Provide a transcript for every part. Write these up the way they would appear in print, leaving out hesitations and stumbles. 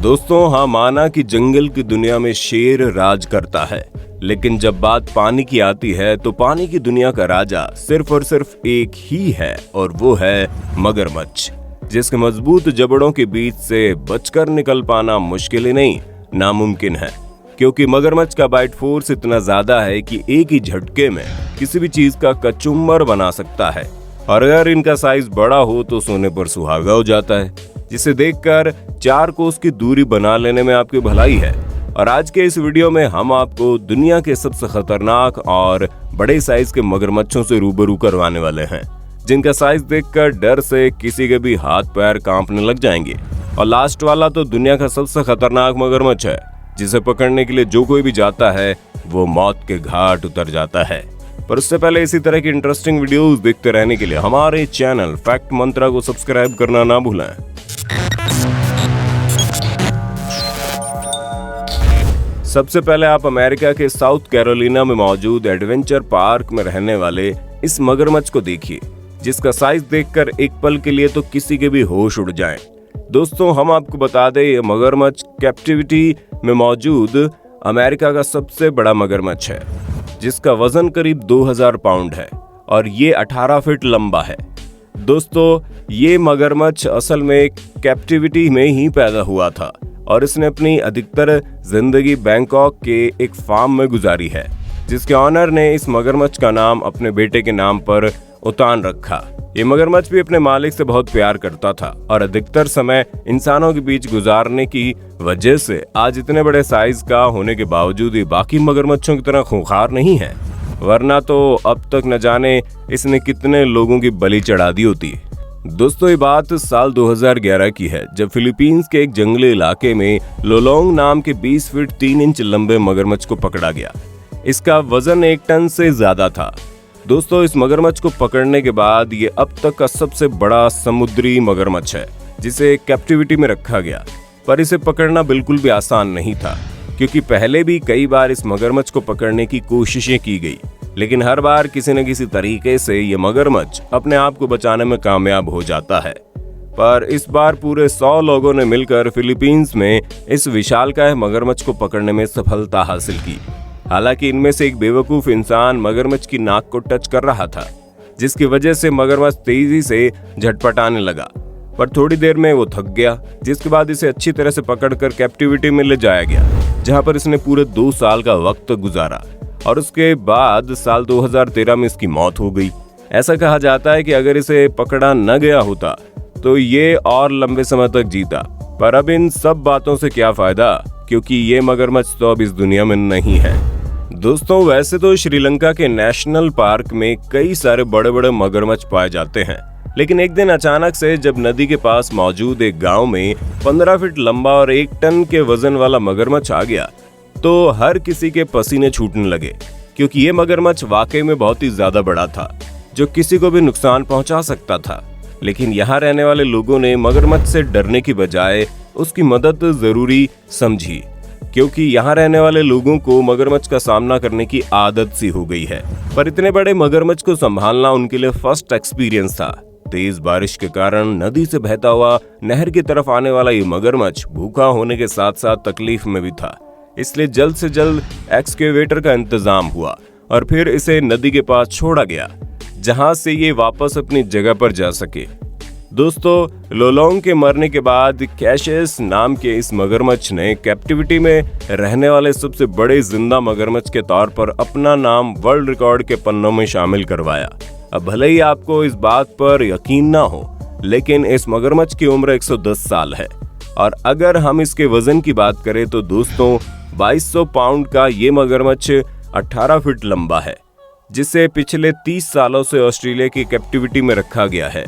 दोस्तों हाँ, माना कि जंगल की दुनिया में शेर राज करता है, लेकिन जब बात पानी की आती है तो पानी की दुनिया का राजा सिर्फ और सिर्फ एक ही है और वो है मगरमच्छ, जिसके मजबूत जबड़ों के बीच से बचकर निकल पाना मुश्किल ही नहीं नामुमकिन है, क्योंकि मगरमच्छ का बाइट फोर्स इतना ज्यादा है कि एक ही झटके में किसी भी चीज का कचुम्बर बना सकता है। और अगर इनका साइज बड़ा हो तो सोने पर सुहागा हो जाता है, जिसे देखकर 4 कोस की दूरी बना लेने में आपकी भलाई है। और आज के इस वीडियो में हम आपको दुनिया के सबसे खतरनाक और बड़े साइज के मगरमच्छों से रूबरू करवाने वाले हैं, जिनका साइज देखकर डर से किसी के भी हाथ पैर कांपने लग जाएंगे। और लास्ट वाला तो दुनिया का सबसे खतरनाक मगरमच्छ है, जिसे पकड़ने के लिए जो कोई भी जाता है वो मौत के घाट उतर जाता है। पर उससे पहले इसी तरह की इंटरेस्टिंग वीडियोस देखते रहने के लिए हमारे चैनल फैक्ट मंत्रा को सब्सक्राइब करना ना भूलें। सबसे पहले आप अमेरिका के साउथ कैरोलिना में मौजूद एडवेंचर पार्क में रहने वाले इस मगरमच्छ को देखिए, जिसका साइज देखकर एक पल के लिए तो किसी के भी होश उड़ जाएं। दोस्तों हम आपको बता दें, ये मगरमच्छ कैप्टिविटी में मौजूद अमेरिका का सबसे बड़ा मगरमच्छ है, जिसका वजन करीब 2000 पाउंड है और ये 18 फीट लंबा है। दोस्तों ये मगरमच्छ असल में कैप्टिविटी में ही पैदा हुआ था और इसने अपनी अधिकतर जिंदगी बैंकॉक के एक फार्म में गुजारी है, जिसके ऑनर ने इस मगरमच्छ का नाम अपने बेटे के नाम पर उतान रखा। ये मगरमच्छ भी अपने मालिक से बहुत प्यार करता था और अधिकतर समय इंसानों के बीच गुजारने की वजह से आज इतने बड़े साइज का होने के बावजूद ये बाकी मगरमच्छों की तरह खूंखार नहीं है, वरना तो अब तक न जाने इसने कितने लोगों की बलि चढ़ा दी होती। दोस्तों ये बात साल 2011 की है, जब फिलीपींस के एक जंगली इलाके में लोलोंग नाम के 20 फीट 3 इंच लंबे मगरमच्छ को पकड़ा गया। इसका वजन 1 टन से ज्यादा था। दोस्तों इस मगरमच्छ को पकड़ने के बाद ये अब तक का सबसे बड़ा समुद्री मगरमच्छ है, जिसे कैप्टिविटी में रखा गया। पर इसे पकड़ना बिल्कुल भी आसान नहीं था, क्योंकि पहले भी कई बार इस मगरमच्छ को पकड़ने की कोशिशें की गई, लेकिन हर बार किसी न किसी तरीके से ये मगरमच्छ अपने आप को बचाने में कामयाब हो जाता है। पर इस बार पूरे 100 लोगों ने मिलकर फिलीपींस में इस विशालकाय मगरमच्छ को पकड़ने में सफलता हासिल की। हालांकि इनमें से एक बेवकूफ इंसान मगरमच्छ की नाक को टच कर रहा था, जिसकी वजह से मगरमच्छ तेजी से झटपटाने लगा। पर थोड़ी देर में वो थक गया, जिसके बाद इसे अच्छी तरह से पकड़कर कैप्टिविटी में ले जाया गया, जहां पर इसने पूरे 2 साल का वक्त गुजारा और उसके बाद साल 2013 में इसकी मौत हो गई। ऐसा कहा जाता है कि अगर इसे पकड़ा न गया होता तो ये और लंबे समय तक जीता। पर अब इन सब बातों से क्या फायदा, क्योंकि ये मगरमच्छ तो अब इस दुनिया में नहीं है। दोस्तों वैसे तो श्रीलंका के नेशनल पार्क में कई सारे बड़े बड़े मगरमच्छ पाए जाते हैं, लेकिन एक दिन अचानक से जब नदी के पास मौजूद एक गांव में 15 फीट लंबा और 1 टन के वजन वाला मगरमच्छ आ गया तो हर किसी के पसीने छूटने लगे, क्योंकि ये मगरमच्छ वाकई में बहुत ही ज्यादा बड़ा था, जो किसी को भी नुकसान पहुंचा सकता था। लेकिन यहाँ रहने वाले लोगों ने मगरमच्छ से डरने की बजाय उसकी मदद जरूरी समझी, क्योंकि यहाँ रहने वाले लोगों को मगरमच्छ का सामना करने की आदत सी हो गई है। पर इतने बड़े मगरमच्छ को संभालना उनके लिए फर्स्ट एक्सपीरियंस था। तेज बारिश के कारण नदी से बहता हुआ नहर की तरफ आने वाला ये मगरमच्छ भूखा होने के साथ साथ तकलीफ में भी था, इसलिए जल्द से जल्द एक्सकेवेटर का इंतजाम हुआ और फिर इसे नदी के पास छोड़ा गया, जहां से ये वापस अपनी जगह पर जा सके। दोस्तों लोलोंग के मरने के बाद कैशियस नाम के इस मगरमच्छ ने कैप्टिविटी में रहने वाले सबसे बड़े जिंदा मगरमच्छ के तौर पर अपना नाम वर्ल्ड रिकॉर्ड के पन्नों में शामिल करवाया। अब भले ही आपको इस बात पर यकीन ना हो, लेकिन इस मगरमच्छ की उम्र 110 साल है और अगर हम इसके वजन की बात करें तो दोस्तों 2200 पाउंड का ये मगरमच्छ 18 फीट लंबा है, जिसे पिछले 30 सालों से ऑस्ट्रेलिया की कैप्टिविटी में रखा गया है।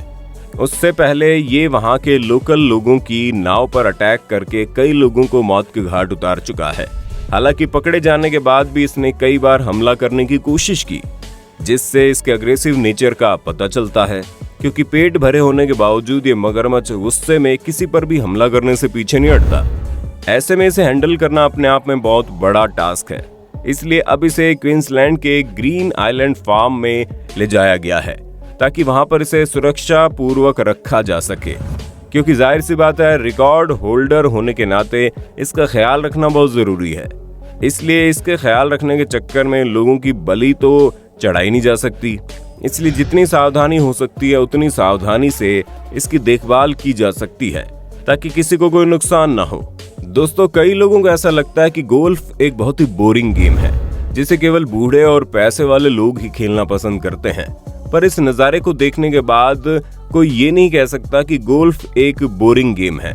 उससे पहले ये वहां के लोकल लोगों की नाव पर अटैक करके कई लोगों को मौत के घाट उतार चुका है। हालांकि पकड़े जाने के बाद भी इसने कई बार हमला करने की कोशिश की, जिससे इसके अग्रेसिव नेचर का पता चलता है, क्योंकि पेट भरे होने के बावजूद ये मगरमच्छ गुस्से में किसी पर भी हमला करने से पीछे नहीं हटता। ऐसे में इसे हैंडल करना अपने आप में बहुत बड़ा टास्क है, इसलिए अब इसे क्वींसलैंड के ग्रीन आइलैंड फार्म में ले जाया गया है, ताकि वहां पर इसे सुरक्षा पूर्वक रखा जा सके। क्योंकि जाहिर सी बात है रिकॉर्ड होल्डर होने के नाते इसका ख्याल रखना बहुत जरूरी है। इसलिए इसके ख्याल रखने के चक्कर में लोगों की बलि तो चढ़ाई नहीं जा सकती। इसलिए जितनी सावधानी हो सकती है उतनी सावधानी से इसकी देखभाल की जा सकती है ताकि किसी को कोई नुकसान ना हो। दोस्तों, कई लोगों को ऐसा लगता है कि गोल्फ एक बहुत ही बोरिंग गेम है जिसे केवल बूढ़े और पैसे वाले लोग ही खेलना पसंद करते हैं। पर इस नज़ारे को देखने के बाद कोई ये नहीं कह सकता कि गोल्फ एक बोरिंग गेम है,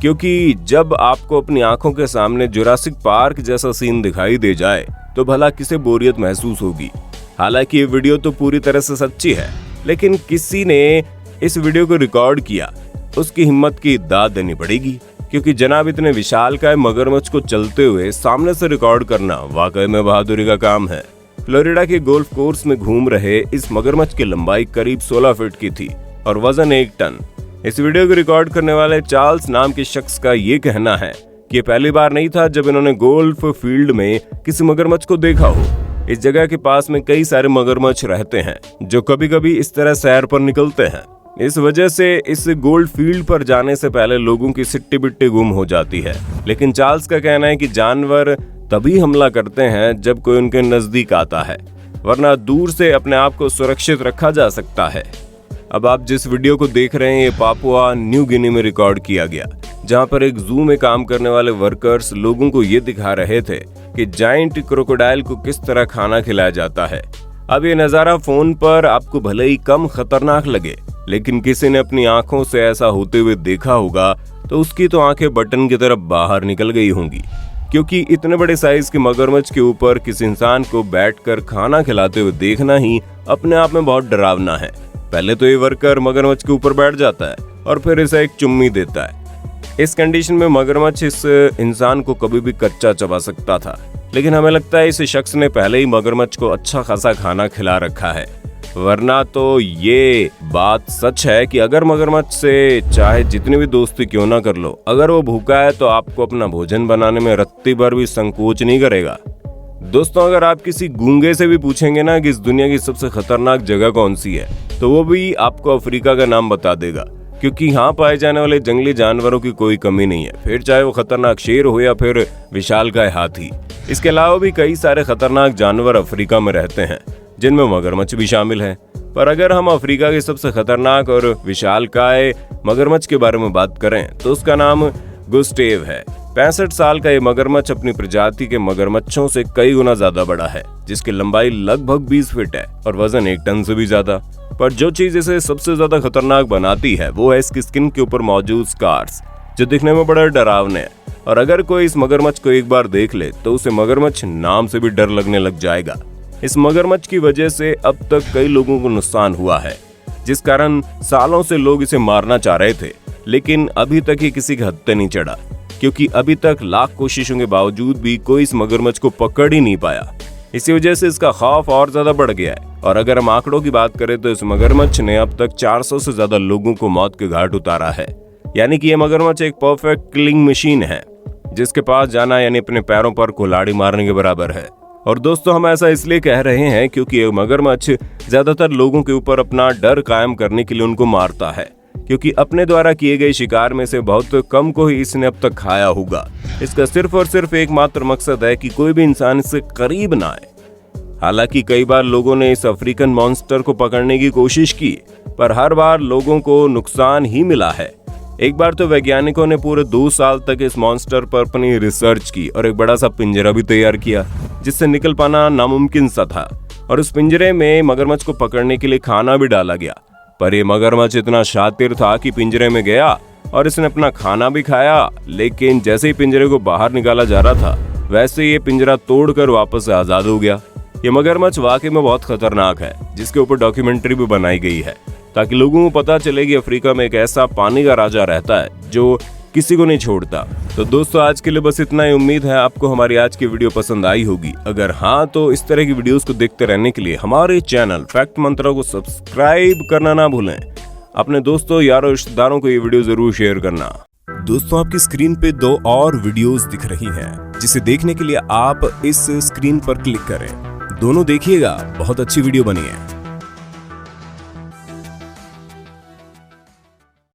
क्योंकि जब आपको अपनी आंखों के सामने जुरासिक पार्क जैसा सीन दिखाई दे जाए तो भला किसे बोरियत महसूस होगी। हालांकि ये वीडियो तो पूरी तरह से सच्ची है, लेकिन किसी ने इस वीडियो को रिकॉर्ड किया, उसकी हिम्मत की दाद देनी पड़ेगी, क्योंकि जनाब इतने विशालकाय मगरमच्छ को चलते हुए सामने से रिकॉर्ड करना वाकई में बहादुरी का काम है। फ्लोरिडा के गोल्फ कोर्स में घूम रहे इस मगरमच्छ की लंबाई करीब 16 फीट की थी और वजन 1 टन। इस वीडियो को रिकॉर्ड करने वाले चार्ल्स नाम के शख्स का ये कहना है कि ये पहली बार नहीं था जब इन्होंने गोल्फ फील्ड में किसी मगरमच्छ को देखा हो। इस जगह के पास में कई सारे मगरमच्छ रहते हैं जो कभी कभी इस तरह सैर पर निकलते हैं। इस वजह से इस गोल्ड फील्ड पर जाने से पहले लोगों की सिट्टी बिट्टी गुम हो जाती है। लेकिन चार्ल्स का कहना है कि जानवर तभी हमला करते हैं जब कोई उनके नजदीक आता है, वरना दूर से अपने आप को सुरक्षित रखा जा सकता है। अब आप जिस वीडियो को देख रहे हैं ये पापुआ न्यू गिनी में रिकॉर्ड किया गया, जहां पर एक जू में काम करने वाले वर्कर्स लोगों को ये दिखा रहे थे कि जायंट क्रोकोडाइल को किस तरह खाना खिलाया जाता है। अब ये नज़ारा फोन पर आपको भले ही कम खतरनाक लगे, लेकिन किसी ने अपनी आंखों से ऐसा होते हुए देखा होगा तो उसकी तो आंखें बटन की तरफ बाहर निकल गई होंगी, क्योंकि इतने बड़े साइज के मगरमच्छ के ऊपर किसी इंसान को बैठकर खाना खिलाते हुए देखना ही अपने आप में बहुत डरावना है। पहले तो ये वर्कर मगरमच्छ के ऊपर बैठ जाता है और फिर इसे एक चुम्मी देता है। इस कंडीशन में मगरमच्छ इस इंसान को कभी भी कच्चा चबा सकता था, लेकिन हमें लगता है इस शख्स ने पहले ही मगरमच्छ को अच्छा खासा खाना खिला रखा है। वरना तो ये बात सच है कि अगर मगरमच्छ से चाहे जितनी भी दोस्ती क्यों ना कर लो, अगर वो भूखा है तो आपको अपना भोजन बनाने में रत्ती भर भी संकोच नहीं करेगा। दोस्तों, अगर आप किसी गूंगे से भी पूछेंगे ना कि इस दुनिया की सबसे खतरनाक जगह कौन सी है, तो वो भी आपको अफ्रीका का नाम बता देगा, क्योंकि यहाँ पाए जाने वाले जंगली जानवरों की कोई कमी नहीं है, फिर चाहे वो खतरनाक शेर हो या फिर विशालकाय हाथी। इसके अलावा भी कई सारे खतरनाक जानवर अफ्रीका में रहते हैं, जिनमें मगरमच्छ भी शामिल है। पर अगर हम अफ्रीका के सबसे खतरनाक और विशालकाय मगरमच्छ के बारे में बात करें तो उसका नाम गुस्टेव है। 65 साल का ये मगरमच्छ अपनी प्रजाति के मगरमच्छों से कई गुना ज्यादा बड़ा है, जिसकी लंबाई लगभग 20 फीट है और वजन 1 टन से भी ज्यादा। पर जो चीज इसे सबसे ज्यादा खतरनाक बनाती है वो है इसकी स्किन के ऊपर मौजूद स्कार्स, जो दिखने में बड़े डरावने हैं। और अगर कोई इस मगरमच्छ को एक बार देख ले तो उसे मगरमच्छ नाम से भी डर लगने लग जाएगा। इस मगरमच्छ की वजह से अब तक कई लोगों को नुकसान हुआ है, जिस कारण सालों से लोग इसे मारना चाह रहे थे, लेकिन अभी तक ये किसी के हत्थे नहीं चढ़ा, क्योंकि अभी तक लाख कोशिशों के बावजूद भी कोई इस मगरमच्छ को पकड़ ही नहीं पाया। इसी वजह से इसका खौफ और ज्यादा बढ़ गया है। और अगर हम आंकड़ों की बात करें तो इस मगरमच्छ ने अब तक 400 से ज्यादा लोगों को मौत के घाट उतारा है। यानी कि ये मगरमच्छ एक परफेक्ट किलिंग मशीन है, जिसके पास जाना यानी अपने पैरों पर कुल्हाड़ी मारने के बराबर है। और दोस्तों, हम ऐसा इसलिए कह रहे हैं क्योंकि ये मगरमच्छ ज्यादातर लोगों के ऊपर अपना डर कायम करने के लिए उनको मारता है, क्योंकि अपने द्वारा किए गए शिकार में से बहुत कम को ही इसने अब तक खाया होगा। इसका सिर्फ और सिर्फ एकमात्र मकसद है कि कोई भी इंसान इससे करीब ना आए। हालांकि कई बार लोगों ने इस अफ्रीकन मॉन्स्टर को पकड़ने की कोशिश की, पर हर बार लोगों को नुकसान ही मिला है। एक बार तो वैज्ञानिकों ने पूरे 2 साल तक इस मॉन्स्टर पर अपनी रिसर्च की और एक बड़ा सा पिंजरा भी तैयार किया, जिससे निकल पाना नामुमकिन सा था। और उस पिंजरे में मगरमच्छ को पकड़ने के लिए खाना भी डाला गया। पर ये मगरमच्छ इतना शातिर था कि पिंजरे में गया और इसने अपना खाना भी खाया, लेकिन जैसे ही पिंजरे को बाहर निकाला जा रहा था, वैसे ये पिंजरा तोड़कर वापस से आजाद हो गया। ये मगरमच्छ वाकई में बहुत खतरनाक है, जिसके ऊपर डॉक्यूमेंट्री भी बनाई गई है, ताकि लोगों को पता चले कि अफ्रीका में एक ऐसा पानी का राजा रहता है जो किसी को नहीं छोड़ता। तो दोस्तों, आज के लिए बस इतना ही। उम्मीद है आपको हमारी आज की वीडियो पसंद आई होगी। अगर हाँ, तो इस तरह की वीडियोस को देखते रहने के लिए हमारे चैनल फैक्ट मंत्रा को सब्सक्राइब करना ना भूलें। अपने दोस्तों, यारों, रिश्तेदारों को ये वीडियो जरूर शेयर करना। दोस्तों, आपकी स्क्रीन पे 2 और वीडियोस दिख रही हैं, जिसे देखने के लिए आप इस स्क्रीन पर क्लिक करें। दोनों देखिएगा, बहुत अच्छी वीडियो बनी है।